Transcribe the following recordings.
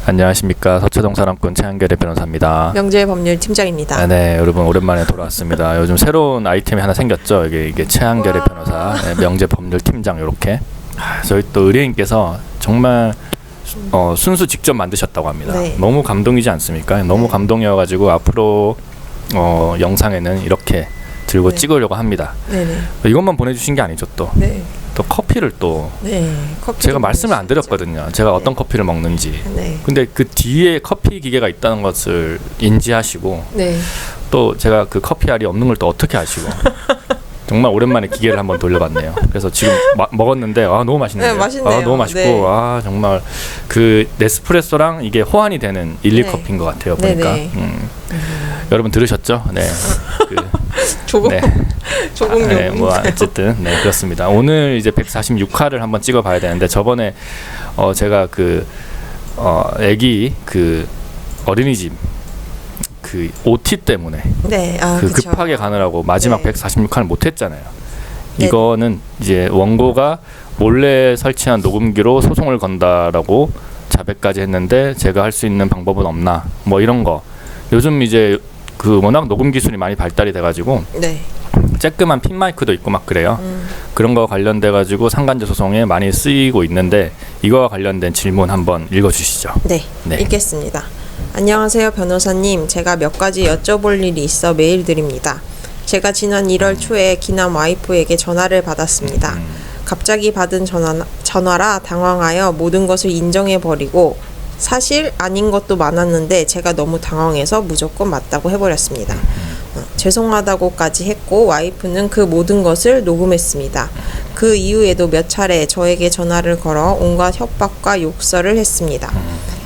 안녕하십니까. 서초동 사람꾼 최한결의 변호사입니다. 명재 법률 팀장입니다. 네, 여러분 오랜만에 돌아왔습니다. 요즘 새로운 아이템이 하나 생겼죠. 이게 최한결의 변호사, 명재 법률 팀장 이렇게. 저희 또 의뢰인께서 정말 순수 직접 만드셨다고 합니다. 네. 너무 감동이지 않습니까? 너무 감동이어가지고 앞으로 영상에는 이렇게 들고 네. 찍으려고 합니다. 네네. 이것만 보내주신 게 아니죠. 또 커피를 또 제가 말씀을 안 드렸거든요. 제가 어떤 커피를 먹는지. 네. 근데 그 뒤에 커피 기계가 있다는 것을 인지하시고 네. 또 제가 그 커피 알이 없는 걸 또 어떻게 아시고 정말 오랜만에 기계를 한번 돌려봤네요. 그래서 지금 먹었는데 너무 맛있네요. 네, 맛있네요. 너무 맛있고 네. 정말 그 네스프레소랑 이게 호환이 되는 일일 네. 커피인 것 같아요. 보니까 여러분 들으셨죠? 네. 조공 네. 조공용. 네, 뭐 어쨌든 네 그렇습니다. 오늘 이제 146화를 한번 찍어봐야 되는데 저번에 제가 애기 어린이집 그 OT 때문에 네. 그쵸. 급하게 가느라고 마지막 네. 146화를 못했잖아요. 네. 이거는 이제 원고가 몰래 설치한 녹음기로 소송을 건다라고 자백까지 했는데 제가 할 수 있는 방법은 없나 뭐 이런 거. 요즘 이제 워낙 녹음 기술이 많이 발달이 돼가지고 네. 쬐끄만 핀 마이크도 있고 막 그래요. 그런 거 관련돼 가지고 상간제 소송에 많이 쓰이고 있는데 이거와 관련된 질문 한번 읽어주시죠. 네. 읽겠습니다. 안녕하세요 변호사님. 제가 몇 가지 여쭤볼 일이 있어 메일 드립니다. 제가 지난 1월 초에 기남 와이프에게 전화를 받았습니다. 갑자기 받은 전화라 당황하여 모든 것을 인정해버리고 사실 아닌 것도 많았는데 제가 너무 당황해서 무조건 맞다고 해버렸습니다. 죄송하다고까지 했고 와이프는 그 모든 것을 녹음했습니다. 그 이후에도 몇 차례 저에게 전화를 걸어 온갖 협박과 욕설을 했습니다.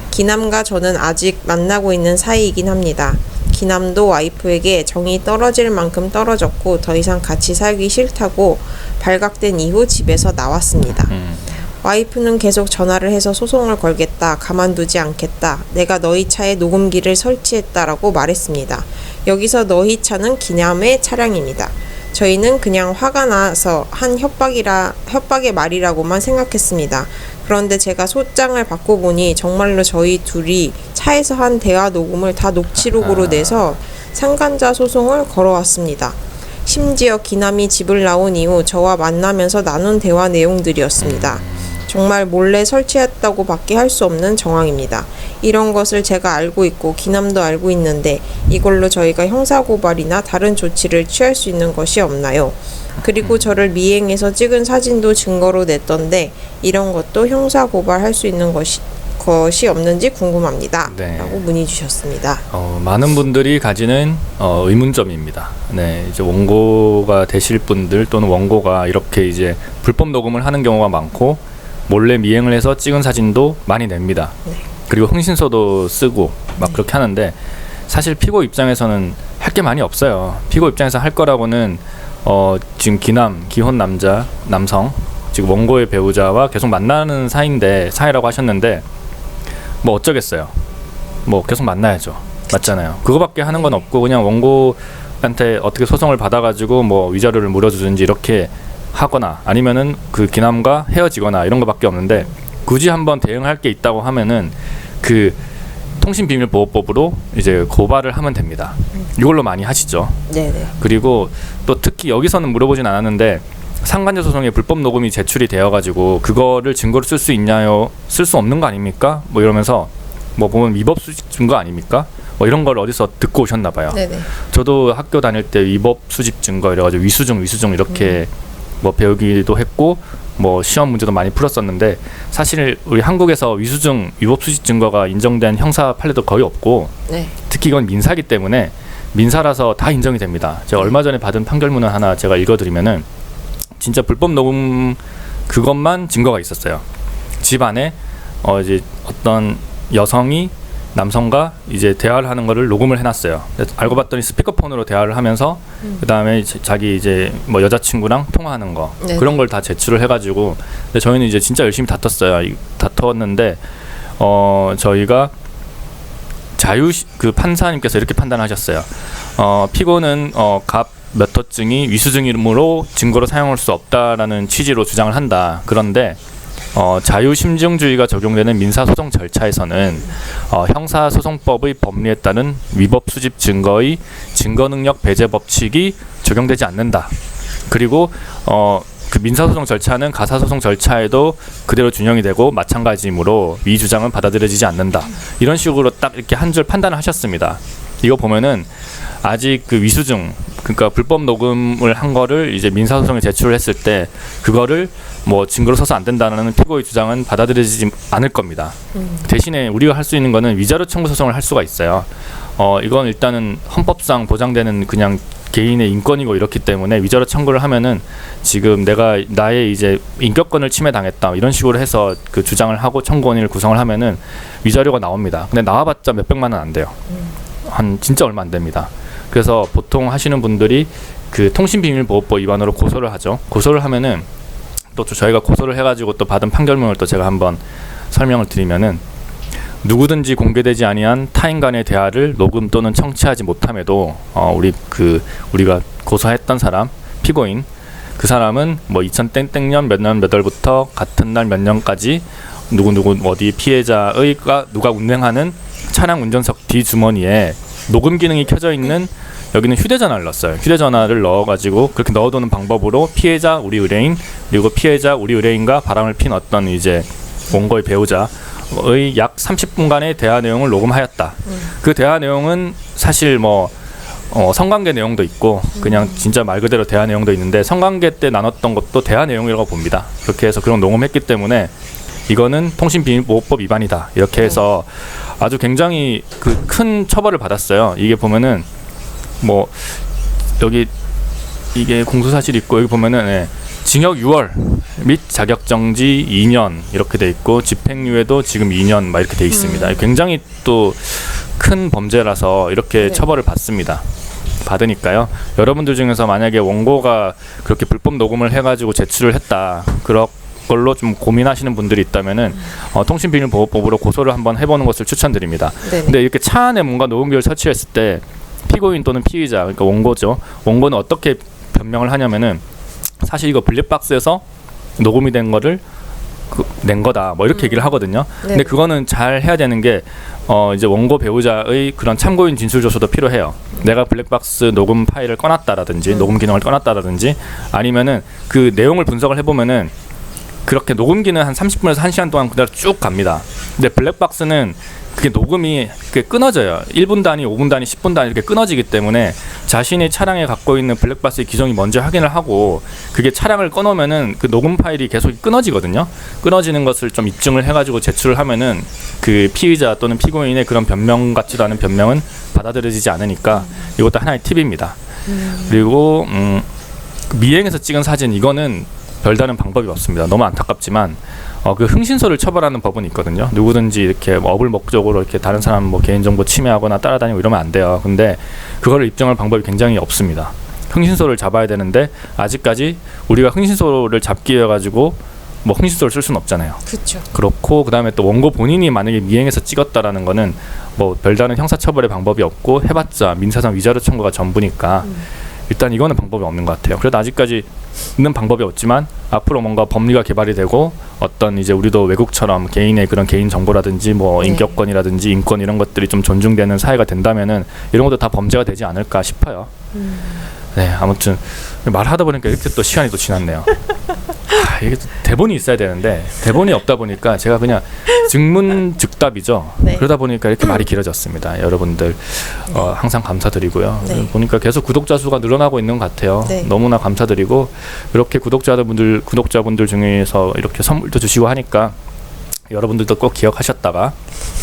기남과 저는 아직 만나고 있는 사이이긴 합니다. 기남도 와이프에게 정이 떨어질 만큼 떨어졌고 더 이상 같이 살기 싫다고 발각된 이후 집에서 나왔습니다. 와이프는 계속 전화를 해서 소송을 걸겠다, 가만두지 않겠다, 내가 너희 차에 녹음기를 설치했다라고 말했습니다. 여기서 너희 차는 기남의 차량입니다. 저희는 그냥 화가 나서 한 협박의 말이라고만 생각했습니다. 그런데 제가 소장을 받고 보니 정말로 저희 둘이 차에서 한 대화 녹음을 다 녹취록으로 내서 상간자 소송을 걸어왔습니다. 심지어 기남이 집을 나온 이후 저와 만나면서 나눈 대화 내용들이었습니다. 정말 몰래 설치했다고 밖에 할 수 없는 정황입니다. 이런 것을 제가 알고 있고 기남도 알고 있는데 이걸로 저희가 형사고발이나 다른 조치를 취할 수 있는 것이 없나요? 그리고 저를 미행해서 찍은 사진도 증거로 냈던데 이런 것도 형사고발할 수 있는 것이 없는지 궁금합니다. 네. 라고 문의 주셨습니다. 많은 분들이 가지는 의문점입니다. 네, 이제 원고가 되실 분들 또는 원고가 이렇게 이제 불법 녹음을 하는 경우가 많고 몰래 미행을 해서 찍은 사진도 많이 냅니다. 네. 그리고 흥신소도 쓰고 막 그렇게 하는데 사실 피고 입장에서는 할 게 많이 없어요. 피고 입장에서 할 거라고는 지금 기혼 남성 지금 원고의 배우자와 계속 만나는 사이라고 하셨는데 뭐 어쩌겠어요. 뭐 계속 만나야죠. 맞잖아요. 그거밖에 하는 건 없고 그냥 원고한테 어떻게 소송을 받아가지고 뭐 위자료를 물어주든지 이렇게 하거나 아니면은 그 기남과 헤어지거나 이런 거밖에 없는데 굳이 한번 대응할 게 있다고 하면은 그 통신비밀보호법으로 이제 고발을 하면 됩니다. 이걸로 많이 하시죠. 네네. 그리고 또 특히 여기서는 물어보진 않았는데 상간제 소송에 불법 녹음이 제출이 되어가지고 그거를 증거로 쓸 수 있냐요? 쓸 수 없는 거 아닙니까? 뭐 이러면서 뭐 보면 위법 수집 증거 아닙니까? 뭐 이런 걸 어디서 듣고 오셨나 봐요. 네네. 저도 학교 다닐 때 위법 수집 증거 이래가지고 위수증 이렇게 뭐 배우기도 했고 뭐 시험 문제도 많이 풀었었는데 사실 우리 한국에서 위법 수집 증거가 인정된 형사 판례도 거의 없고 특히 이건 민사기 때문에 민사라서 다 인정이 됩니다. 제가 얼마 전에 받은 판결문을 하나 제가 읽어드리면은 진짜 불법 녹음 그것만 증거가 있었어요. 집 안에 이제 어떤 여성이 남성과 이제 대화를 하는 거를 녹음을 해놨어요. 알고 봤더니 스피커폰으로 대화를 하면서 그 다음에 자기 이제 뭐 여자친구랑 통화하는 거 그런 걸 다 제출을 해가지고 근데 저희는 이제 진짜 열심히 다퉜는데 저희가 그 판사님께서 이렇게 판단하셨어요. 피고는 갑 몇 호증이 위수증이므로 증거로 사용할 수 없다라는 취지로 주장을 한다. 그런데 자유심증주의가 적용되는 민사소송 절차에서는 형사소송법의 법리에 따른 위법 수집 증거의 증거능력 배제 법칙이 적용되지 않는다. 그리고 그 민사소송 절차는 가사소송 절차에도 그대로 준용이 되고 마찬가지이므로 이 주장은 받아들여지지 않는다. 이런 식으로 딱 이렇게 한 줄 판단을 하셨습니다. 이거 보면은 아직 그 위수증, 그러니까 불법 녹음을 한 거를 이제 민사소송에 제출을 했을 때 그거를 뭐 증거로 써서 안 된다는 피고의 주장은 받아들여지지 않을 겁니다. 대신에 우리가 할 수 있는 거는 위자료 청구 소송을 할 수가 있어요. 이건 일단은 헌법상 보장되는 그냥 개인의 인권이고 이렇기 때문에 위자료 청구를 하면은 지금 나의 이제 인격권을 침해당했다 이런 식으로 해서 그 주장을 하고 청구원인을 구성을 하면은 위자료가 나옵니다. 근데 나와봤자 몇백만 원 안 돼요. 한 진짜 얼마 안 됩니다. 그래서 보통 하시는 분들이 그 통신비밀보호법 위반으로 고소를 하죠. 고소를 하면은 또 저희가 고소를 해가지고 또 받은 판결문을 또 제가 한번 설명을 드리면은 누구든지 공개되지 아니한 타인 간의 대화를 녹음 또는 청취하지 못함에도 우리가 고소했던 사람 피고인 그 사람은 뭐 2000땡땡년 몇 년 몇 월부터 같은 날 몇 년까지 누구 어디 피해자의가 누가 운행하는 차량 운전석 뒤 주머니에 녹음 기능이 켜져 있는 여기는 휴대전화를 넣었어요. 휴대전화를 넣어가지고 그렇게 넣어두는 방법으로 피해자 우리 의뢰인 그리고 피해자 우리 의뢰인과 바람을 핀 어떤 이제 원고의 배우자의 약 30분간의 대화 내용을 녹음하였다. 그 대화 내용은 사실 뭐 성관계 내용도 있고 그냥 진짜 말 그대로 대화 내용도 있는데 성관계 때 나눴던 것도 대화 내용이라고 봅니다. 그렇게 해서 그런 녹음했기 때문에 이거는 통신비밀보호법 위반이다. 이렇게 해서 아주 굉장히 그 큰 처벌을 받았어요. 이게 보면은 뭐 여기 이게 공소사실 있고 여기 보면은 징역 6월 및 자격정지 2년 이렇게 돼 있고 집행유예도 지금 2년 막 이렇게 돼 있습니다. 굉장히 또 큰 범죄라서 이렇게 처벌을 받으니까요. 여러분들 중에서 만약에 원고가 그렇게 불법 녹음을 해가지고 제출을 했다. 그런 걸로 좀 고민하시는 분들이 있다면은 통신비밀보호법으로 고소를 한번 해보는 것을 추천드립니다. 네네. 근데 이렇게 차 안에 뭔가 녹음기를 설치했을 때 피고인 또는 피의자, 그러니까 원고죠. 원고는 어떻게 변명을 하냐면은 사실 이거 블랙박스에서 녹음이 된 거를 낸 거다. 뭐 이렇게 얘기를 하거든요. 네. 근데 그거는 잘 해야 되는 게 이제 원고 배우자의 그런 참고인 진술 조서도 필요해요. 내가 블랙박스 녹음 파일을 꺼놨다라든지 녹음 기능을 꺼놨다라든지 아니면은 그 내용을 분석을 해보면은 그렇게 녹음기는 한 30분에서 1시간 동안 그대로 쭉 갑니다. 근데 블랙박스는 그게 녹음이 그게 끊어져요. 1분 단위, 5분 단위, 10분 단위 이렇게 끊어지기 때문에 자신이 차량에 갖고 있는 블랙박스의 기종이 뭔지 확인을 하고 그게 차량을 꺼놓으면은 그 녹음 파일이 계속 끊어지거든요. 끊어지는 것을 좀 입증을 해가지고 제출을 하면은 그 피의자 또는 피고인의 그런 변명 같지도 않은 변명은 받아들여지지 않으니까 이것도 하나의 팁입니다. 그리고 미행에서 찍은 사진 이거는 별다른 방법이 없습니다. 너무 안타깝지만 그 흥신소를 처벌하는 법은 있거든요. 누구든지 이렇게 업을 목적으로 이렇게 다른 사람 뭐 개인정보 침해하거나 따라다니고 이러면 안 돼요. 근데 그거를 입증할 방법이 굉장히 없습니다. 흥신소를 잡아야 되는데 아직까지 우리가 흥신소를 잡기 위해 가지고 뭐 흥신소를 쓸 수는 없잖아요. 그렇죠. 그렇고 그다음에 또 원고 본인이 만약에 미행해서 찍었다라는 거는 뭐 별다른 형사처벌의 방법이 없고 해봤자 민사상 위자료 청구가 전부니까 일단 이거는 방법이 없는 것 같아요. 그래도 아직까지는 방법이 없지만 앞으로 뭔가 법리가 개발이 되고 어떤 이제 우리도 외국처럼 개인의 그런 개인 정보라든지 뭐 인격권이라든지 인권 이런 것들이 좀 존중되는 사회가 된다면은 이런 것도 다 범죄가 되지 않을까 싶어요. 네, 아무튼 말하다 보니까 이렇게 또 시간이 또 지났네요. 이게 대본이 있어야 되는데 대본이 없다 보니까 제가 그냥 즉문즉답이죠. 네. 그러다 보니까 이렇게 말이 길어졌습니다. 여러분들 항상 감사드리고요. 네. 보니까 계속 구독자 수가 늘어나고 있는 것 같아요. 네. 너무나 감사드리고 이렇게 구독자분들 중에서 이렇게 선물도 주시고 하니까 여러분들도 꼭 기억하셨다가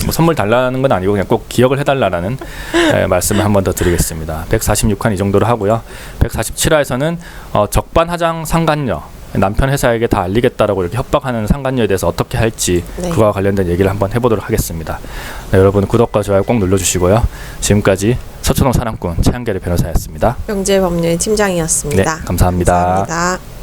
뭐 선물 달라는 건 아니고 그냥 꼭 기억을 해달라는 말씀을 한 번 더 드리겠습니다. 146화는 이 정도로 하고요. 147화에서는 적반하장 상간녀 남편 회사에게 다 알리겠다라고 이렇게 협박하는 상간녀에 대해서 어떻게 할지 그와 관련된 얘기를 한번 해보도록 하겠습니다. 네, 여러분 구독과 좋아요 꼭 눌러주시고요. 지금까지 서초동 사랑꾼 최한결의 변호사였습니다. 명재법률 팀장이었습니다. 네, 감사합니다. 감사합니다.